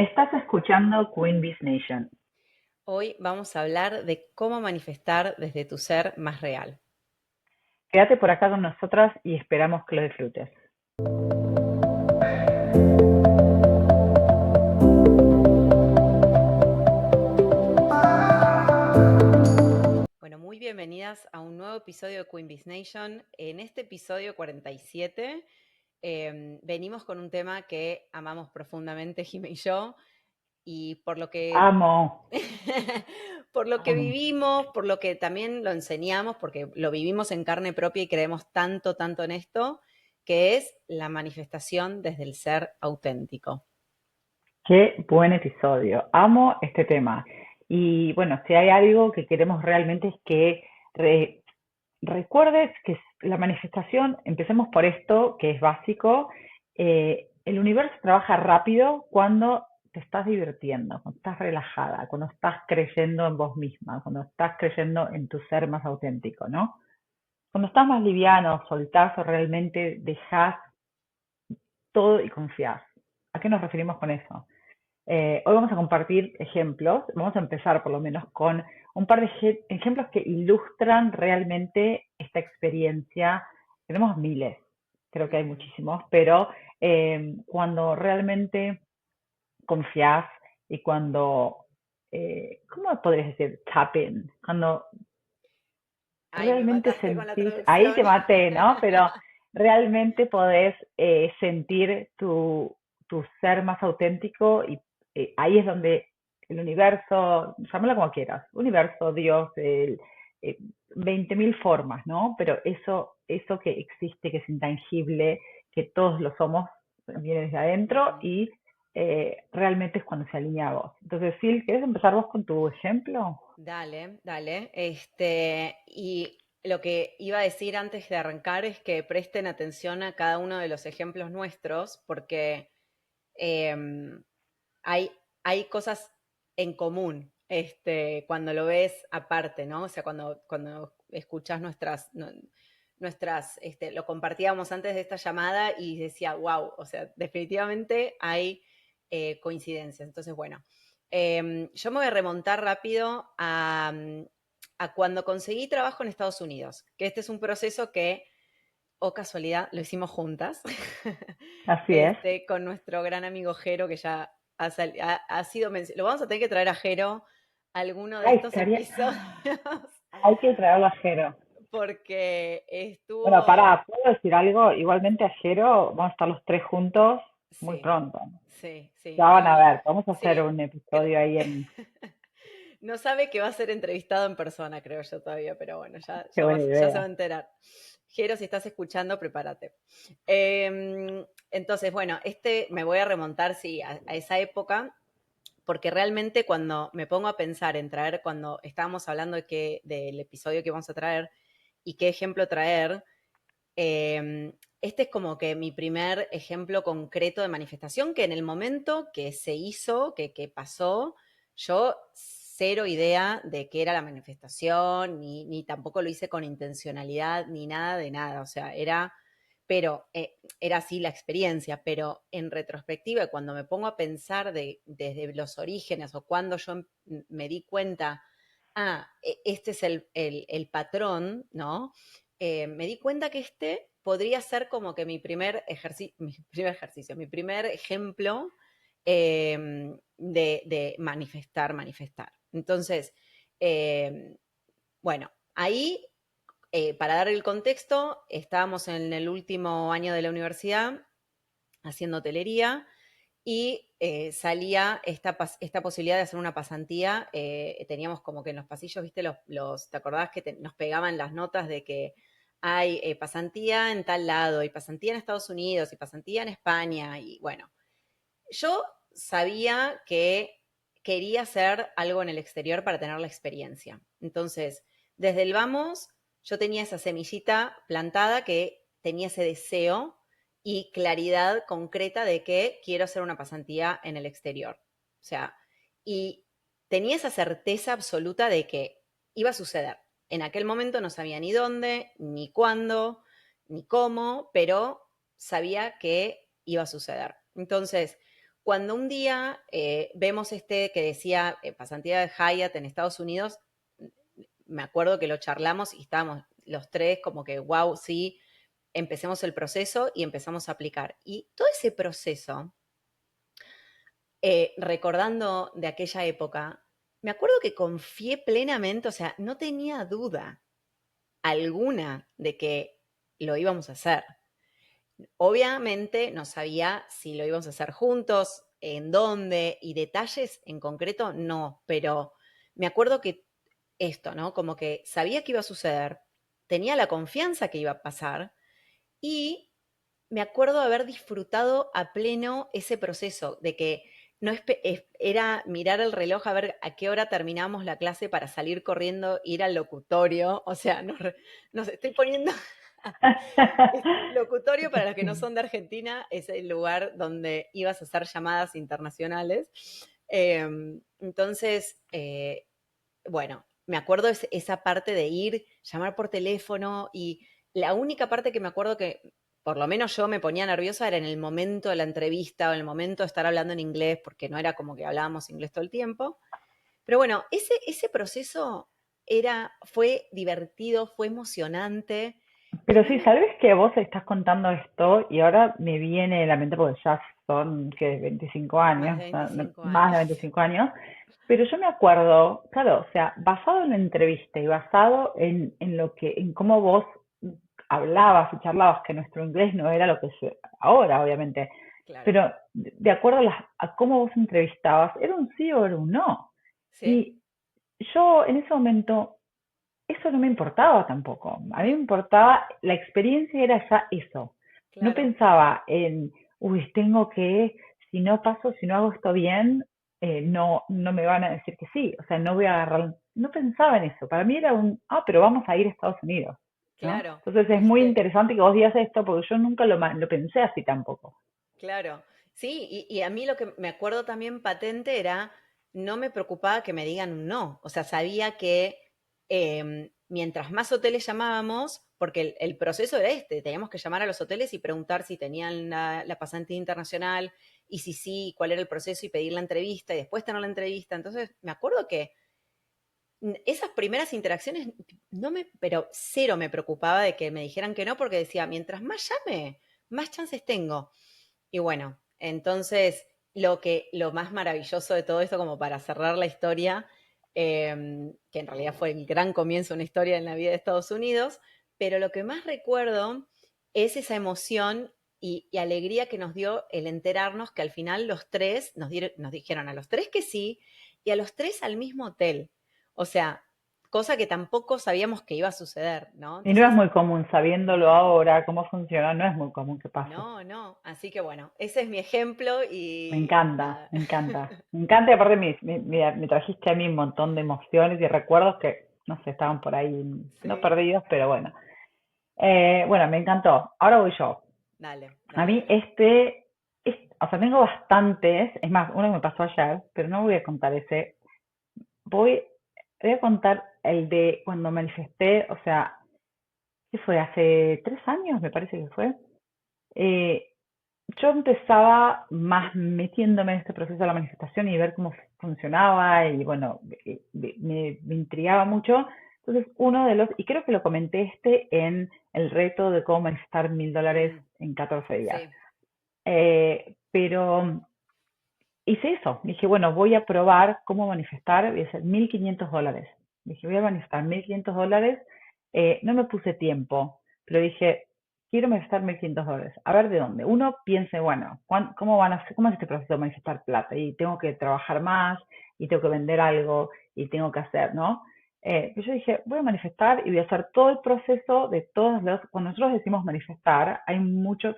Estás escuchando Queen Bees Nation. Hoy vamos a hablar de cómo manifestar desde tu ser más real. Quédate por acá con nosotras y esperamos que lo disfrutes. Bueno, muy bienvenidas a un nuevo episodio de Queen Bees Nation. En este episodio 47 venimos con un tema que amamos profundamente, Jime y yo, y por lo que, Amo, por lo que amo. vivimos, por lo que también lo enseñamos, porque lo vivimos en carne propia y creemos tanto, tanto en esto, que es la manifestación desde el ser auténtico. Qué buen episodio. Amo este tema. Y bueno, si hay algo que queremos realmente es que recuerdes que la manifestación, empecemos por esto, que es básico. El universo trabaja rápido cuando te estás divirtiendo, cuando estás relajada, cuando estás creyendo en vos misma, cuando estás creyendo en tu ser más auténtico, ¿no? Cuando estás más liviano, soltás o realmente dejás todo y confías. ¿A qué nos referimos con eso? Hoy vamos a compartir ejemplos. Vamos a empezar por lo menos con un par de ejemplos que ilustran realmente esta experiencia. Tenemos miles, creo que hay Ujú. muchísimos, pero cuando realmente confías y cuando, ¿cómo podrías decir? Tap in. Cuando Ay, me realmente mataste con la sentís, ahí te traducción. maté, ¿no? Pero realmente podés sentir tu ser más auténtico y ahí es donde el universo, llámalo como quieras, universo, Dios, 20.000 formas, ¿no? Pero eso que existe, que es intangible, que todos lo somos, viene desde adentro Ujú. y realmente es cuando se alinea a vos. Entonces, Sil, ¿quieres empezar vos con tu ejemplo? Dale, dale. Y lo que iba a decir antes de arrancar es que presten atención a cada uno de los ejemplos nuestros, porque em, hay, hay cosas en común, cuando lo ves aparte, ¿no? O sea, cuando escuchas lo compartíamos antes de esta llamada y decía, wow, o sea, definitivamente hay coincidencias. Entonces, bueno, yo me voy a remontar rápido a cuando conseguí trabajo en Estados Unidos, que este es un proceso que, o casualidad, lo hicimos juntas, Así es. con nuestro gran amigo Jero, que ya ha sido lo vamos a tener que traer a Jero a alguno de Ay, estos estaría. episodios, Hay que traerlo a Jero. porque Bueno, estuvo, para, ¿puedo decir algo? Igualmente a Jero vamos a estar los tres juntos muy sí, pronto. sí, sí, Ya van a y ver, vamos a hacer sí, un cre- episodio ahí en... no sabe que va a ser entrevistado en persona, creo yo todavía, pero bueno, Qué buena ya se va a idea. enterar. Jero, si estás escuchando, prepárate. Entonces, bueno, me voy a remontar, sí, a esa época, porque realmente cuando me pongo a pensar en traer, cuando estábamos hablando del episodio que vamos a traer y qué ejemplo traer, este es como que mi primer ejemplo concreto de manifestación que en el momento que se hizo, que pasó, yo cero idea de qué era la manifestación, ni tampoco lo hice con intencionalidad, ni nada de nada. O sea, era así la experiencia, pero en retrospectiva, cuando me pongo a pensar desde los orígenes o cuando yo me di cuenta, este es el patrón, ¿no? Me di cuenta que podría ser como que mi primer ejemplo de manifestar. Entonces, eh, bueno, ahí, para dar el contexto, estábamos en el último año de la universidad haciendo hotelería y salía esta posibilidad de hacer una pasantía. Teníamos como que en los pasillos, viste, ¿te acordás que nos pegaban las notas de que hay pasantía en tal lado, y pasantía en Estados Unidos, y pasantía en España? Y bueno, yo sabía que quería hacer algo en el exterior para tener la experiencia. Entonces, desde el vamos, yo tenía esa semillita plantada, que tenía ese deseo y claridad concreta de que quiero hacer una pasantía en el exterior. O sea, y tenía esa certeza absoluta de que iba a suceder. En aquel momento no sabía ni dónde, ni cuándo, ni cómo, pero sabía que iba a suceder. Entonces, cuando un día vemos este que decía pasantía de Hyatt en Estados Unidos, me acuerdo que lo charlamos y estábamos los tres como que, wow, sí, empecemos el proceso y empezamos a aplicar. Y todo ese proceso, recordando de aquella época, me acuerdo que confié plenamente, o sea, no tenía duda alguna de que lo íbamos a hacer. Obviamente no sabía si lo íbamos a hacer juntos, en dónde y detalles en concreto no, pero me acuerdo que esto, ¿no? Como que sabía que iba a suceder, tenía la confianza que iba a pasar y me acuerdo haber disfrutado a pleno ese proceso, de que no era mirar el reloj a ver a qué hora terminamos la clase para salir corriendo, ir al locutorio, o sea, nos estoy poniendo. Locutorio, para los que no Sí. son de Argentina, es el lugar donde ibas a hacer llamadas internacionales. Entonces, bueno, me acuerdo esa parte de ir, llamar por teléfono y la única parte que me acuerdo que por lo menos yo me ponía nerviosa era en el momento de la entrevista o en el momento de estar hablando en inglés, porque no era como que hablábamos inglés todo el tiempo. Pero bueno, ese proceso fue divertido, fue emocionante y a Pero mí sí, me... sabes que vos estás contando esto y ahora me viene a la mente porque ya son que 25 Más años, de o sea, 25 más de años. 25 años, pero yo me acuerdo, claro, o sea, basado en la entrevista y basado en lo que, en cómo vos hablabas y charlabas, que nuestro inglés no era lo que es ahora, obviamente, Claro, pero de acuerdo a cómo vos entrevistabas, era un sí o era un no. sí, Y yo en ese momento eso no me importaba tampoco. A mí me no, importaba, la experiencia era ya eso. No claro, pensaba en, uy, tengo que, si no paso, si no hago esto bien, no me van a decir que sí. O sea, no voy a agarrar, no pensaba en eso. Para mí era pero vamos a ir a Estados Unidos, ¿no? claro, Entonces es muy viste, interesante que vos digas esto porque yo nunca lo pensé así tampoco. claro. Sí, y a mí lo que me acuerdo también patente era, no me preocupaba que me digan un no. O sea, sabía que mientras más hoteles llamábamos, porque el proceso era este, teníamos que llamar a los hoteles y preguntar si tenían la pasantía internacional y si sí, cuál era el proceso y pedir la entrevista y después tener la entrevista. Entonces, me acuerdo que esas primeras interacciones pero cero me preocupaba de que me dijeran que no, porque decía, mientras más llame, más chances tengo. Y bueno, entonces lo más maravilloso de todo esto, como para cerrar la historia, que en realidad fue el gran comienzo de una historia en la vida de Estados Unidos, pero lo que más recuerdo es esa emoción y alegría que nos dio el enterarnos que al final los tres nos dijeron a los tres que sí y a los tres al mismo hotel. O sea, cosa que tampoco sabíamos que iba a suceder, ¿no? Y no es Entonces, muy común, sabiéndolo no, ahora, cómo funciona, no es muy común que pase. no, no. Así que bueno, ese es mi ejemplo Me y encanta, nada. me encanta. Me encanta y aparte me trajiste a mí un montón de emociones y recuerdos que, no sé, estaban por ahí, no Sí, perdidos, pero bueno. Bueno, me encantó. Ahora voy yo. dale, A dale, mí dale. o sea, tengo bastantes, es más, uno que me pasó ayer, pero no voy a contar ese. Voy, voy a contar el de cuando manifesté, o sea, ¿qué fue? Hace 3 años, me parece que fue. Eh, yo empezaba más metiéndome en este proceso de la manifestación y ver cómo funcionaba y bueno, me intrigaba mucho. Entonces, y creo que lo comenté en el reto de cómo manifestar $1000 Mm, en 14 días. sí, Pero hice eso. Dije, bueno, voy a probar cómo manifestar, voy a hacer $1500. Dije, voy a manifestar $1500. No me puse tiempo, pero dije, quiero manifestar $1500. A ver de dónde. Uno piense, bueno, ¿cómo es este proceso de manifestar plata? Y tengo que trabajar más, y tengo que vender algo, y tengo que hacer, ¿no? Pero yo dije, voy a manifestar y voy a hacer todo el proceso de cuando nosotros decimos manifestar, hay muchos,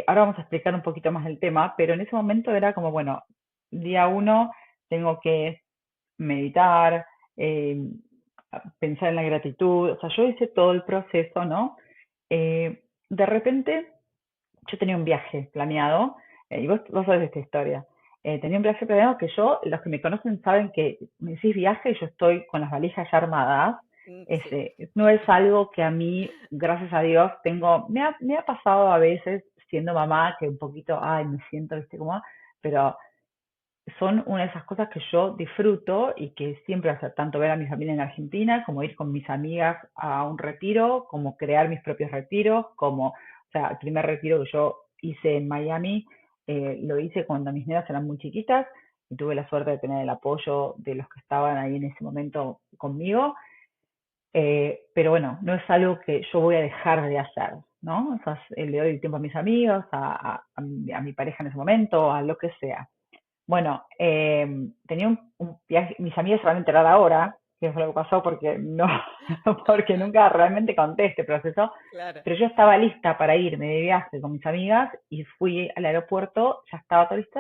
ahora vamos a explicar un poquito más el tema, pero en ese momento era como, bueno, día uno tengo que meditar, pensar en la gratitud, o sea, yo hice todo el proceso, ¿no? De repente yo tenía un viaje planeado, y vos sabés de esta historia. Tenía un viaje planeado que los que me conocen saben que me decís viaje y yo estoy con las valijas ya armadas. sí, No es algo que a mí, gracias a Dios, me ha pasado a veces siendo mamá que un poquito, ay, me siento, viste, como, pero son una de esas cosas que yo disfruto y que siempre hacer, tanto ver a mi familia en Argentina, como ir con mis amigas a un retiro, como crear mis propios retiros, como, o sea, el primer retiro que yo hice en Miami, lo hice cuando mis nenas eran muy chiquitas y tuve la suerte de tener el apoyo de los que estaban ahí en ese momento conmigo. Pero bueno, no es algo que yo voy a dejar de hacer, ¿no? O sea, le doy tiempo a mis amigos, a mi pareja en ese momento, a lo que sea. Bueno, tenía un viaje, mis amigas se van a enterar ahora, que fue lo que pasó, porque no, porque nunca realmente conté este proceso, Claro. pero yo estaba lista para irme de viaje con mis amigas y fui al aeropuerto, ya estaba todo listo,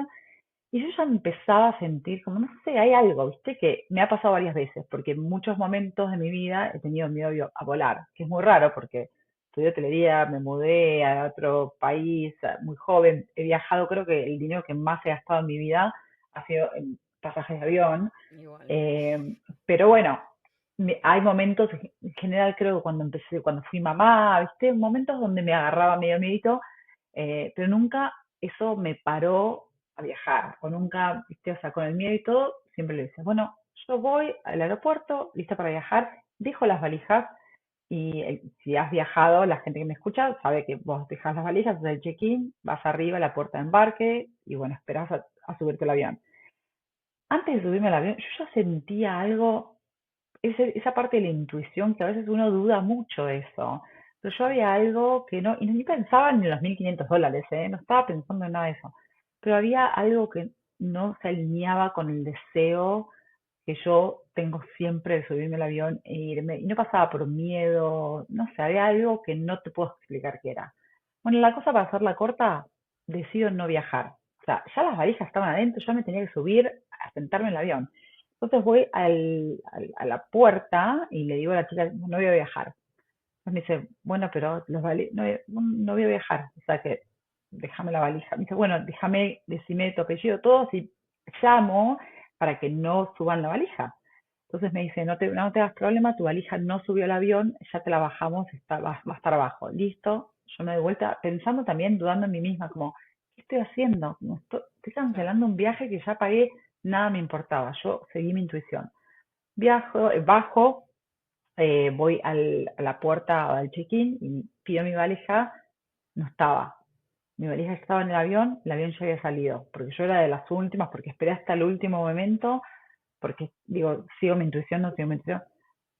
y yo ya me empezaba a sentir como, no sé, hay algo, viste, que me ha pasado varias veces, porque en muchos momentos de mi vida he tenido miedo a volar, que es muy raro porque estudié hotelería, me mudé a otro país muy joven, he viajado, creo que el dinero que más he gastado en mi vida ha sido en pasajes de avión, Igual. eh, pero bueno, hay momentos, en general creo que cuando empecé, cuando fui mamá, viste, momentos donde me agarraba medio miedito, pero nunca eso me paró a viajar, o nunca, viste, o sea, con el miedo y todo, siempre le decía, bueno, yo voy al aeropuerto, lista para viajar, dejo las valijas, y si has viajado, la gente que me escucha sabe que vos dejas las valijas, haces el check-in, vas arriba a la puerta de embarque, y bueno, esperas a subirte al avión. Antes de subirme al avión, yo ya sentía algo, esa parte de la intuición que a veces uno duda mucho de eso. Pero yo había algo que no, y ni pensaba en los $1.500, ¿eh? No estaba pensando en nada de eso. Pero había algo que no se alineaba con el deseo que yo tengo siempre de subirme al avión e irme. Y no pasaba por miedo, no sé, había algo que no te puedo explicar qué era. Bueno, la cosa para hacerla corta, decido no viajar. O sea, ya las valijas estaban adentro, ya me tenía que subir a sentarme en el avión. Entonces voy a la puerta y le digo a la chica, no voy a viajar. Entonces me dice, bueno, pero no, no voy a viajar. O sea que déjame la valija. Me dice, bueno, déjame, decime tu apellido, todo, si llamo para que no suban la valija. Entonces me dice, no te hagas problema, tu valija no subió al avión, ya te la bajamos, va a estar abajo. Listo. Yo me doy vuelta pensando también, dudando en mí misma, como, ¿qué estoy haciendo? Como estoy Claro. cancelando un viaje que ya pagué, nada me importaba. Yo seguí mi intuición. Viajo, bajo, voy a la puerta del check-in y pido mi valija, no estaba. Mi valija estaba en el avión ya había salido, porque yo era de las últimas, porque esperé hasta el último momento, porque digo, sigo mi intuición, no sigo mi intuición.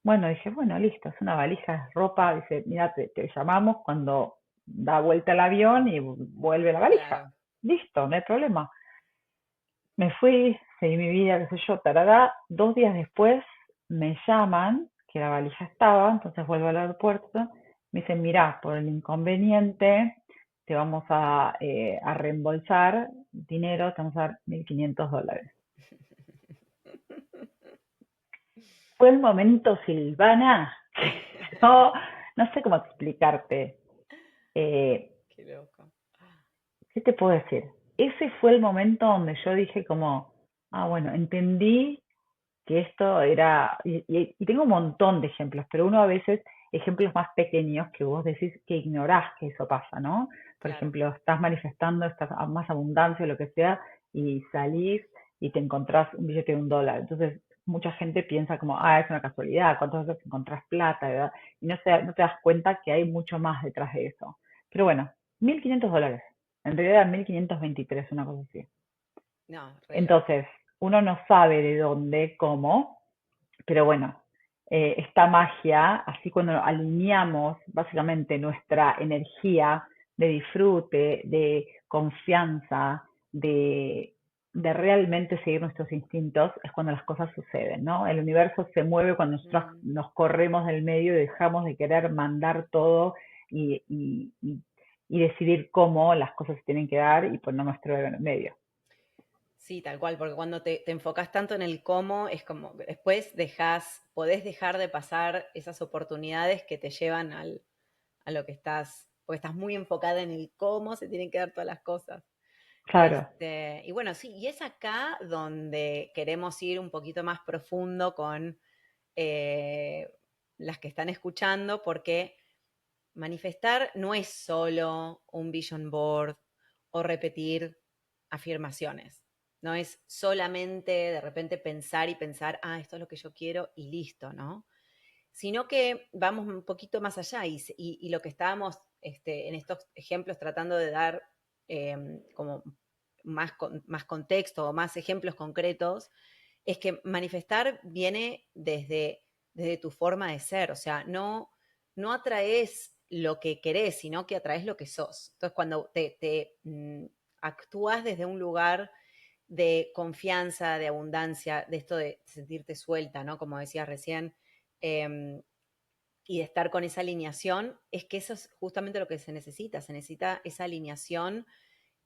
Bueno, dije, bueno, listo, es una valija, es ropa, dice, mira, te llamamos cuando da vuelta el avión y vuelve la valija. Claro. Listo, no hay problema. Me fui, seguí mi vida, qué sé yo, tarará. 2 días después me llaman, que la valija estaba, entonces vuelvo al aeropuerto. Me dicen, mirá, por el inconveniente te vamos a reembolsar dinero, te vamos a dar $1.500. Fue el momento, Silvana, no, no sé cómo explicarte. Eh, Qué loco. ¿Qué te puedo decir? Ese fue el momento donde yo dije como, ah, bueno, entendí que esto era, y tengo un montón de ejemplos, pero uno a veces, ejemplos más pequeños que vos decís que ignorás que eso pasa, ¿no? Por Claro. ejemplo, estás manifestando más abundancia o lo que sea, y salís y te encontrás un billete de $1. Entonces, mucha gente piensa como, ah, es una casualidad, ¿cuántas veces encontrás plata, verdad? Y no te das cuenta que hay mucho más detrás de eso. Pero bueno, $1.500. En realidad, 1.523, una cosa así. No, re loco. Entonces, uno no sabe de dónde, cómo, pero bueno, esta magia, así cuando alineamos básicamente nuestra energía de disfrute, de confianza, de realmente seguir nuestros instintos, es cuando las cosas suceden, ¿no? El universo se mueve cuando nosotros Mm. nos corremos del medio y dejamos de querer mandar todo y, y, y, y decidir cómo las cosas se tienen que dar y poner nuestro ego en el medio. Sí, tal cual, porque cuando te enfocas tanto en el cómo, es como que después podés dejar de pasar esas oportunidades que te llevan a lo que estás, porque estás muy enfocada en el cómo se tienen que dar todas las cosas. Claro, Y bueno, sí, y es acá donde queremos ir un poquito más profundo con eh, las que están escuchando, porque manifestar no es solo un vision board o repetir afirmaciones. No es solamente de repente pensar y pensar, esto es lo que yo quiero y listo, ¿no? Sino que vamos un poquito más allá y lo que estábamos en estos ejemplos tratando de dar como más contexto o más ejemplos concretos, es que manifestar viene desde tu forma de ser, o sea, no atraes lo que querés, sino que atraes lo que sos. Entonces, cuando actúas desde un lugar de confianza, de abundancia, de esto de sentirte suelta, ¿no? Como decías recién, eh, y de estar con esa alineación, es que eso es justamente lo que se necesita esa alineación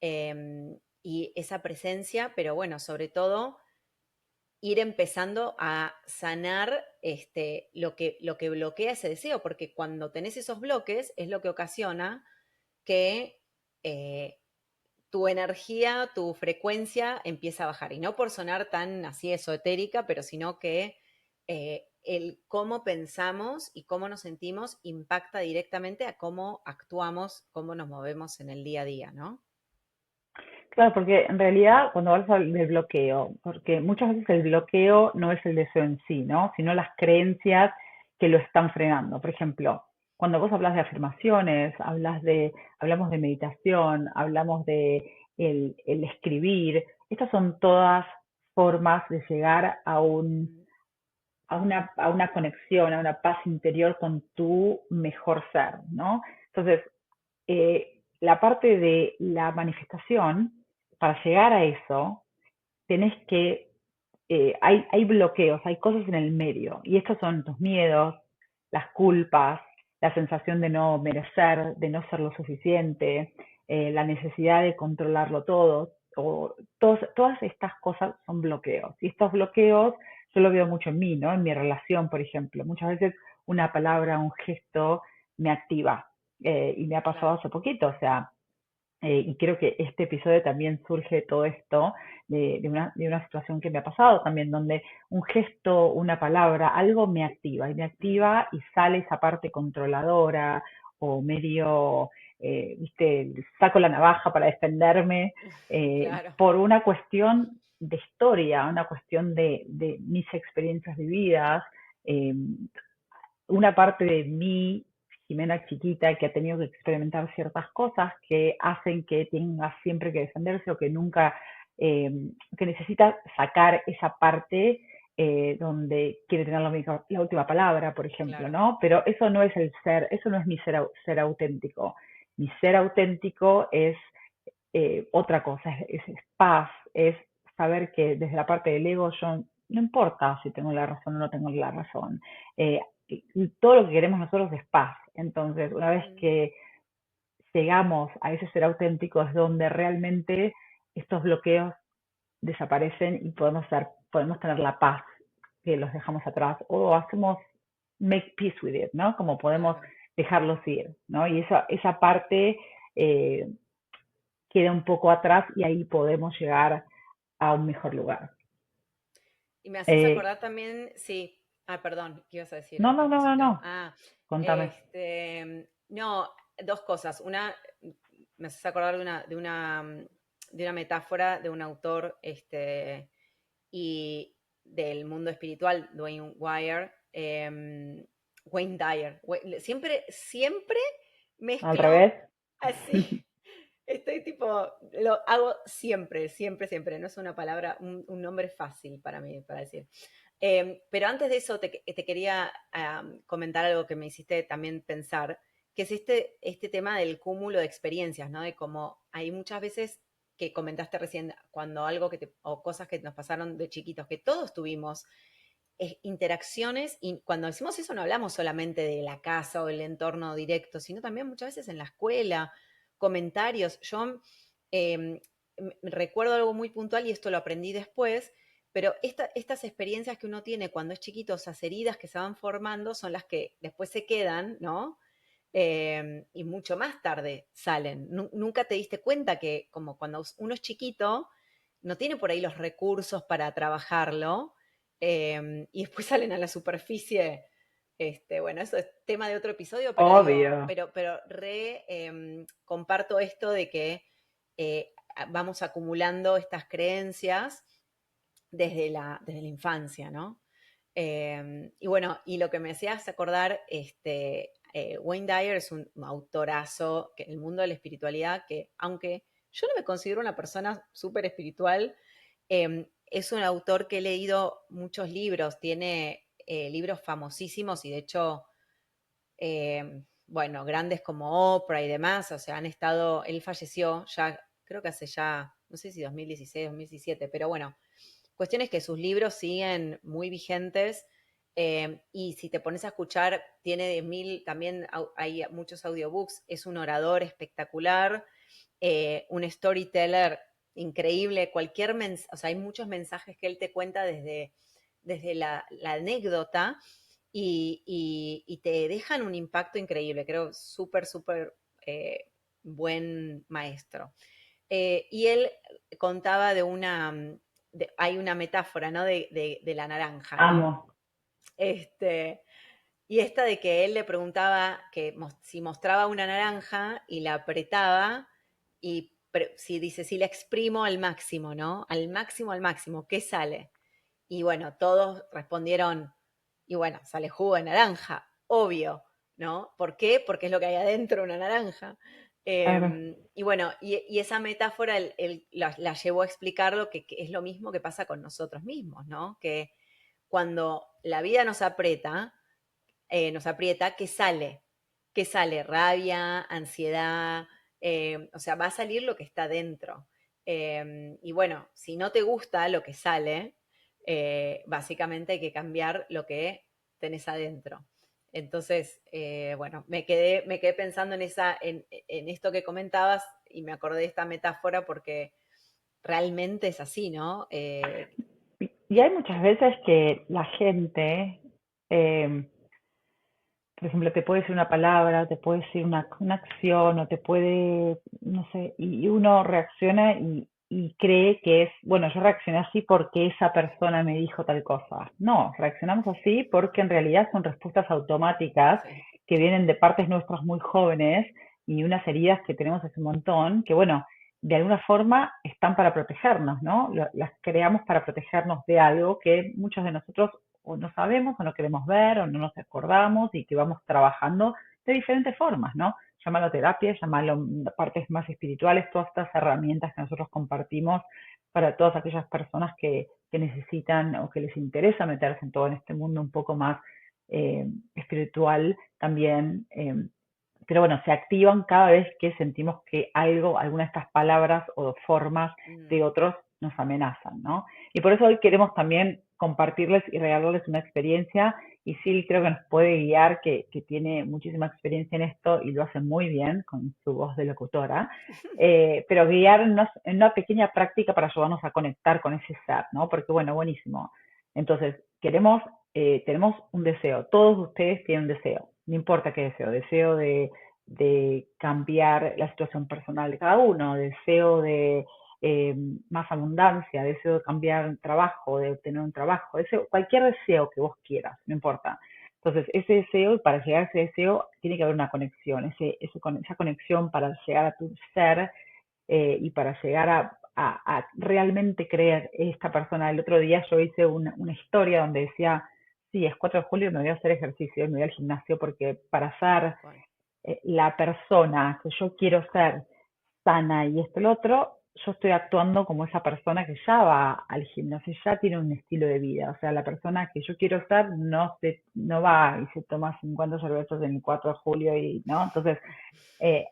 y esa presencia, pero bueno, sobre todo ir empezando a sanar lo que bloquea ese deseo, porque cuando tenés esos bloques es lo que ocasiona que tu energía, tu frecuencia empieza a bajar. Y no por sonar tan así esotérica, pero sino que el cómo pensamos y cómo nos sentimos impacta directamente a cómo actuamos, cómo nos movemos en el día a día, ¿no? Claro, porque en realidad cuando hablas del bloqueo, porque muchas veces el bloqueo no es el deseo en sí, ¿no? Sino las creencias que lo están frenando. Por ejemplo, cuando vos hablas de afirmaciones, hablamos de meditación, hablamos de el escribir, estas son todas formas de llegar a una conexión, a una paz interior con tu mejor ser, ¿no? Entonces, la parte de la manifestación, para llegar a eso, tenés que, hay bloqueos, hay cosas en el medio, y estos son tus miedos, las culpas, la sensación de no merecer, de no ser lo suficiente, la necesidad de controlarlo todo, o todas estas cosas son bloqueos. Y estos bloqueos yo lo veo mucho en mí, ¿no? En mi relación, por ejemplo. Muchas veces una palabra, un gesto me activa. Y me ha pasado Claro. hace poquito, o sea, y creo que este episodio también surge de todo esto, de una situación que me ha pasado también, donde un gesto, una palabra, algo me activa, y me Mm, activa y sale esa parte controladora o medio, viste, saco la navaja para defenderme, claro, por una cuestión de historia, una cuestión de mis experiencias vividas, eh, una parte de mí, Jimena chiquita, que ha tenido que experimentar ciertas cosas que hacen que tenga siempre que defenderse o que nunca, eh, que necesita sacar esa parte donde quiere tener la última palabra, por ejemplo, claro. ¿no? Pero eso no es el ser, eso no es mi ser auténtico. Mi ser auténtico es otra cosa, es paz, es saber que desde la parte del ego yo no importa si tengo la razón o no tengo la razón. Eh, y todo lo que queremos nosotros es paz. Entonces, una vez Mm. que llegamos a ese ser auténtico es donde realmente estos bloqueos desaparecen y podemos tener la paz que los dejamos atrás o hacemos make peace with it, ¿no? Como podemos Claro. dejarlos ir, ¿no? Y esa parte eh, queda un poco atrás y ahí podemos llegar a un mejor lugar. Y me haces Eh, acordar también, sí, perdón, ¿qué ibas a decir no, no, otra no, no, cosita? no, contame. No, dos cosas. Una, me haces acordar de una metáfora de un autor, y del mundo espiritual, Wayne Dyer. Siempre Al mezclo revés. así. Estoy tipo, lo hago siempre, siempre, siempre. No es una palabra, un nombre fácil para mí, para decir. Pero antes de eso te quería comentar algo que me hiciste también pensar, que es este tema del cúmulo de experiencias, ¿no? De cómo hay muchas veces que comentaste recién, cuando o cosas que nos pasaron de chiquitos, que todos tuvimos interacciones, y cuando decimos eso no hablamos solamente de la casa o el entorno directo, sino también muchas veces en la escuela, comentarios. Yo eh, recuerdo algo muy puntual y esto lo aprendí después, pero estas experiencias que uno tiene cuando es chiquito, esas heridas que se van formando, son las que después se quedan, ¿no? Y mucho más tarde salen. Nunca te diste cuenta que como cuando uno es chiquito, no tiene por ahí los recursos para trabajarlo, y después salen a la superficie. Bueno, eso es tema de otro episodio, pero digo, Obvio. pero comparto esto de que vamos acumulando estas creencias desde la infancia, ¿no? Y bueno, y lo que me hacías acordar, Wayne Dyer es un autorazo en el mundo de la espiritualidad que, aunque yo no me considero una persona súper espiritual, es un autor que he leído muchos libros, tiene libros famosísimos y de hecho, bueno, grandes como Oprah y demás, o sea, han estado, él falleció ya, creo que hace ya, no sé si 2016, 2017, pero bueno, cuestión es que sus libros siguen muy vigentes y si te pones a escuchar, tiene de mil, también hay muchos audiobooks, es un orador espectacular, un storyteller increíble, o sea, hay muchos mensajes que él te cuenta desde la anécdota y te dejan un impacto increíble, creo, súper, súper buen maestro. Y él contaba hay una metáfora, ¿no? De la naranja, Amo. ¿no? Este, y esta de que él le preguntaba si mostraba una naranja y la apretaba y si dice, si la exprimo al máximo, ¿no? Al máximo, ¿qué sale? Y bueno, todos respondieron, y bueno, sale jugo de naranja, obvio, ¿no? ¿Por qué? Porque es lo que hay adentro, una naranja. Claro. Y bueno, y esa metáfora él la llevó a explicar que es lo mismo que pasa con nosotros mismos, ¿no? Que cuando la vida nos aprieta, ¿qué sale? ¿Qué sale? Rabia, ansiedad, o sea, va a salir lo que está dentro. Y bueno, si no te gusta lo que sale, básicamente hay que cambiar lo que tenés adentro. Entonces, bueno, me quedé pensando en esto que comentabas y me acordé de esta metáfora porque realmente es así, ¿no? Y hay muchas veces que la gente, eh, por ejemplo, te puede decir una palabra, te puede decir una acción, o te puede, no sé, y uno reacciona y cree que es, bueno, yo reaccioné así porque esa persona me dijo tal cosa. No, reaccionamos así porque en realidad son respuestas automáticas Sí. que vienen de partes nuestras muy jóvenes y unas heridas que tenemos hace un montón, que bueno, de alguna forma están para protegernos, ¿no? Las creamos para protegernos de algo que muchos de nosotros o no sabemos o no queremos ver o no nos acordamos y que vamos trabajando de diferentes formas, ¿no? Llámalo terapia, llámalo partes más espirituales, todas estas herramientas que nosotros compartimos para todas aquellas personas que necesitan o que les interesa meterse en todo en este mundo un poco más espiritual también. Pero bueno, se activan cada vez que sentimos que algo, alguna de estas palabras o formas Mm. de otros nos amenazan, ¿no? Y por eso hoy queremos también compartirles y regalarles una experiencia y sí creo que nos puede guiar, que tiene muchísima experiencia en esto y lo hace muy bien con su voz de locutora, pero guiarnos en una pequeña práctica para ayudarnos a conectar con ese ser, ¿no? Porque bueno, buenísimo. Entonces, tenemos un deseo, todos ustedes tienen un deseo, no importa qué deseo, deseo de cambiar la situación personal de cada uno, deseo de eh, más abundancia, deseo de cambiar trabajo, de obtener un trabajo, cualquier deseo que vos quieras, no importa. Entonces, ese deseo, y para llegar a ese deseo, tiene que haber una conexión, esa conexión para llegar a tu ser y para llegar a realmente creer esta persona. El otro día yo hice una historia donde decía, sí, es 4 de julio, me voy a hacer ejercicio, me voy al gimnasio porque para ser Tal cual. la persona que yo quiero ser sana y esto y lo otro, yo estoy actuando como esa persona que ya va al gimnasio, ya tiene un estilo de vida. O sea, la persona que yo quiero ser no va y se toma 50 cervezas en el 4 de julio y, ¿no? Entonces,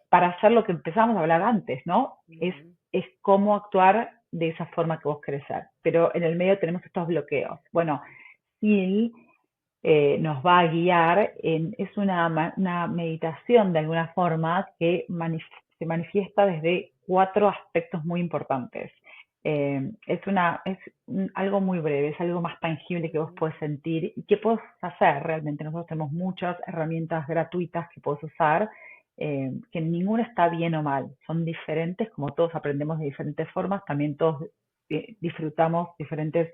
para hacer lo que empezamos a hablar antes, ¿no? Ujú. Es cómo actuar de esa forma que vos querés ser. Pero en el medio tenemos estos bloqueos. Bueno, sí nos va a guiar es una meditación de alguna forma que se manifiesta desde 4 aspectos muy importantes. Algo muy breve, es algo más tangible que vos Ujú. podés sentir y que podés hacer realmente. Nosotros tenemos muchas herramientas gratuitas que podés usar, que ninguna está bien o mal, son diferentes, como todos aprendemos de diferentes formas, también todos disfrutamos diferentes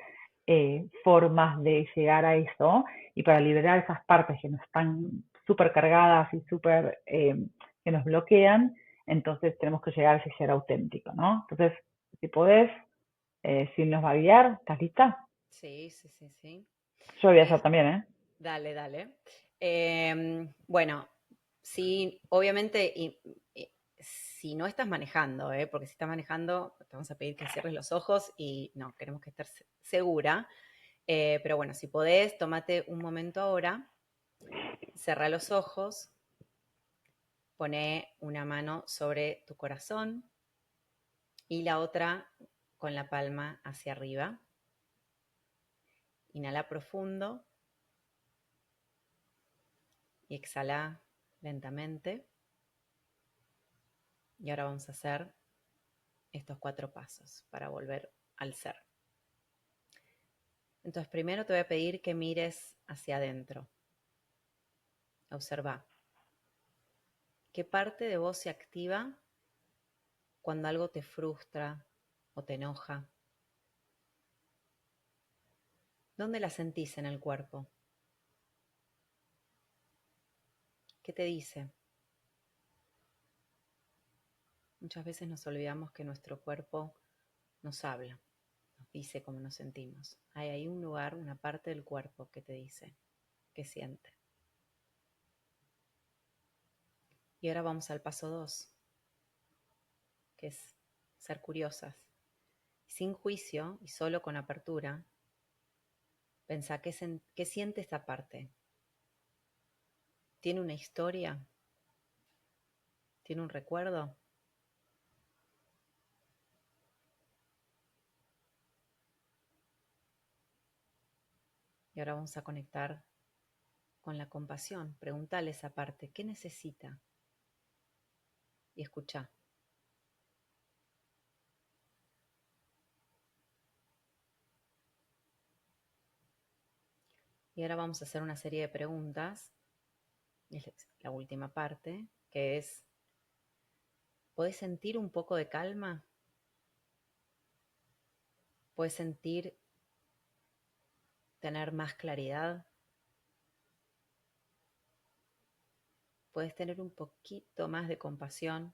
formas de llegar a eso y para liberar esas partes que nos están súper cargadas y súper que nos bloquean, entonces tenemos que llegar a ese ser auténtico, ¿no? Entonces, si podés, si nos va a guiar, ¿estás lista? Sí, sí, sí, sí. Yo voy a hacer Es, también, ¿eh? dale, dale. Bueno, sí, obviamente, si no estás manejando, porque si estás manejando, te vamos a pedir que cierres los ojos y no, queremos que estés segura. Pero bueno, si podés, tómate un momento ahora, cerrá los ojos, pone una mano sobre tu corazón y la otra con la palma hacia arriba. Inhala profundo y exhala lentamente. Y ahora vamos a hacer estos 4 pasos para volver al ser. Entonces, primero te voy a pedir que mires hacia adentro. Observa. ¿Qué parte de vos se activa cuando algo te frustra o te enoja? ¿Dónde la sentís en el cuerpo? ¿Qué te dice? Muchas veces nos olvidamos que nuestro cuerpo nos habla, nos dice cómo nos sentimos. Hay ahí un lugar, una parte del cuerpo que te dice, que siente. Y ahora vamos al paso 2, que es ser curiosas. Sin juicio y solo con apertura, pensá qué siente esta parte. ¿Tiene una historia? ¿Tiene un recuerdo? Y ahora vamos a conectar con la compasión. Pregúntale a esa parte, ¿qué necesita? Y escuchá. Y ahora vamos a hacer una serie de preguntas. Es la última parte, que es, ¿podés sentir un poco de calma? ¿Puedes sentir tener más claridad? ¿Puedes tener un poquito más de compasión?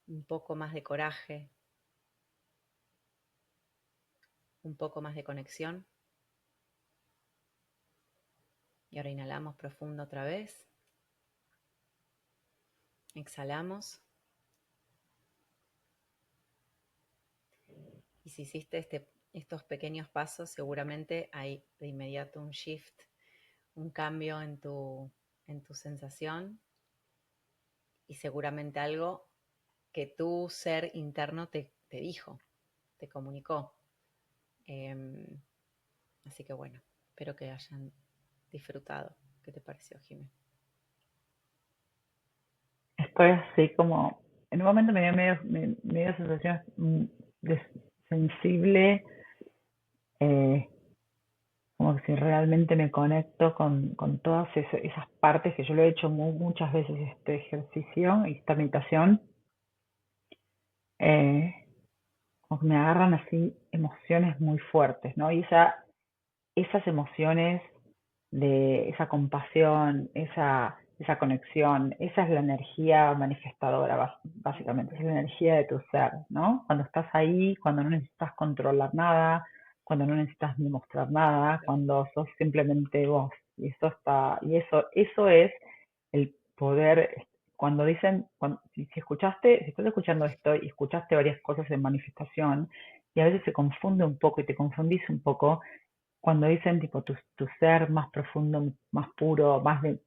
¿Un poco más de coraje? ¿Un poco más de conexión? Y ahora inhalamos profundo otra vez. Exhalamos. Y si hiciste estos pequeños pasos, seguramente hay de inmediato un shift, un cambio en tu sensación y seguramente algo que tu ser interno te dijo, te comunicó. Eh, Así que bueno, espero que hayan disfrutado. ¿Qué te pareció, Jimé? Estoy así como, en un momento me dio medio sensación de sensible, eh, como que si realmente me conecto con todas esas partes que yo lo he hecho muchas veces este ejercicio y esta meditación, eh, como que me agarran así emociones muy fuertes, ¿no? Y esas emociones de esa compasión, esa conexión, esa es la energía manifestadora, básicamente, esa es la energía de tu ser, ¿no? Cuando estás ahí, cuando no necesitas controlar nada, cuando no necesitas demostrar nada, cuando sos simplemente vos. Y eso está, y eso es el poder, cuando dicen, si escuchaste, si estás escuchando esto y escuchaste varias cosas en manifestación, y a veces se confunde un poco y te confundís un poco, cuando dicen tipo tu ser más profundo, más puro, más de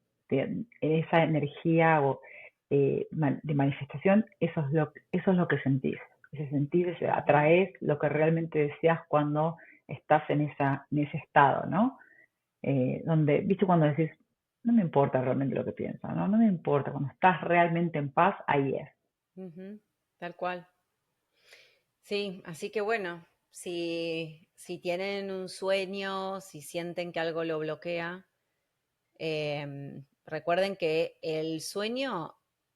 esa energía o, de manifestación, eso es lo que sentís. Ese sentir, ese atraes lo que realmente deseas cuando estás en ese estado, ¿no? Donde, viste, cuando decís, no me importa realmente lo que piensan, ¿no? No me importa, cuando estás realmente en paz, ahí es. Ujú, tal cual. Sí, así que bueno, si tienen un sueño, si sienten que algo lo bloquea, recuerden que el sueño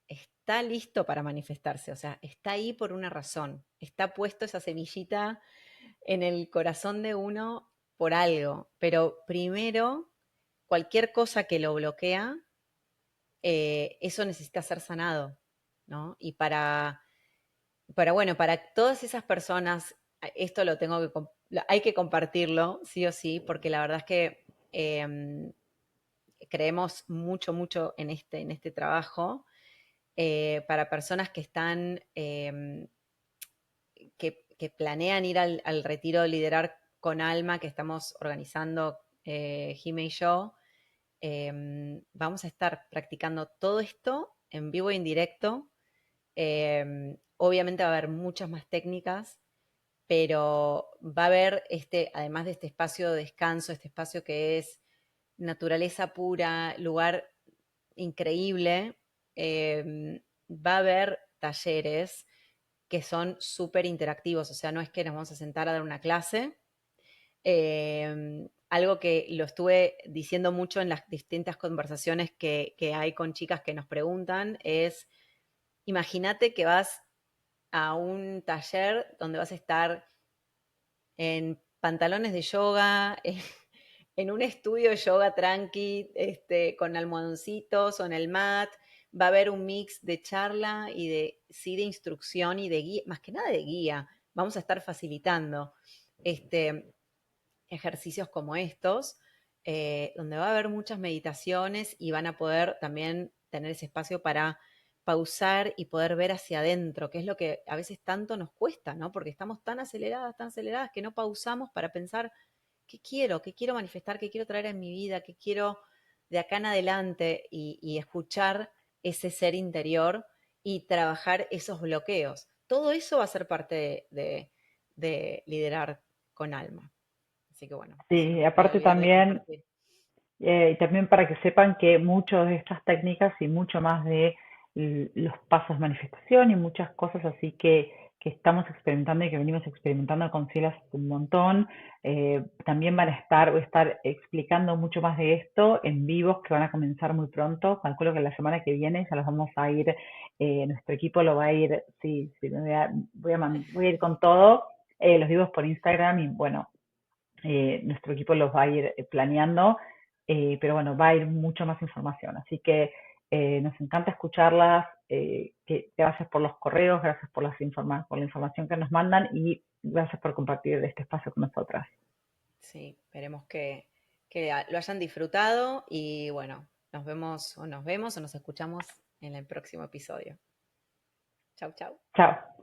está listo para manifestarse, o sea, está ahí por una razón, está puesto esa semillita en el corazón de uno por algo, pero primero, cualquier cosa que lo bloquea, eso necesita ser sanado. ¿no? Y bueno, para todas esas personas, esto lo tengo que, hay que compartirlo, sí o sí, porque la verdad es que creemos mucho, mucho en este trabajo. Para personas que están, que planean ir al retiro de Liderar con Alma que estamos organizando Jime y yo, vamos a estar practicando todo esto en vivo e en directo. Obviamente va a haber muchas más técnicas, pero va a haber además de este espacio de descanso, este espacio que es naturaleza pura, lugar increíble, va a haber talleres que son súper interactivos, o sea, no es que nos vamos a sentar a dar una clase. Algo que lo estuve diciendo mucho en las distintas conversaciones que hay con chicas que nos preguntan es, imagínate que vas a un taller donde vas a estar en pantalones de yoga, en un estudio de yoga tranqui, con almohadoncitos o en el mat. Va a haber un mix de charla y sí, de instrucción y de guía, más que nada de guía. Vamos a estar facilitando ejercicios como estos, donde va a haber muchas meditaciones y van a poder también tener ese espacio para pausar y poder ver hacia adentro, que es lo que a veces tanto nos cuesta, ¿no? Porque estamos tan aceleradas que no pausamos para pensar qué quiero manifestar, qué quiero traer en mi vida, qué quiero de acá en adelante y escuchar ese ser interior y trabajar esos bloqueos. Todo eso va a ser parte de liderar con alma. Así que bueno, eso no Sí, me podía aparte olvidar de también, compartir. y también para que sepan que muchas de estas técnicas y mucho más de los pasos de manifestación y muchas cosas así que estamos experimentando y que venimos experimentando con Silas un montón, también voy a estar explicando mucho más de esto en vivos que van a comenzar muy pronto. Calculo que la semana que viene ya los vamos a ir, nuestro equipo lo va a ir, sí, sí, voy a ir con todo, los vivos por Instagram y bueno, nuestro equipo los va a ir planeando, pero bueno, va a ir mucho más información. Así que nos encanta escucharlas. Gracias por los correos, gracias por, por la información que nos mandan y gracias por compartir este espacio con nosotras. Sí, esperemos que lo hayan disfrutado y bueno, nos vemos o nos escuchamos en el próximo episodio. Chau, chau. Chao.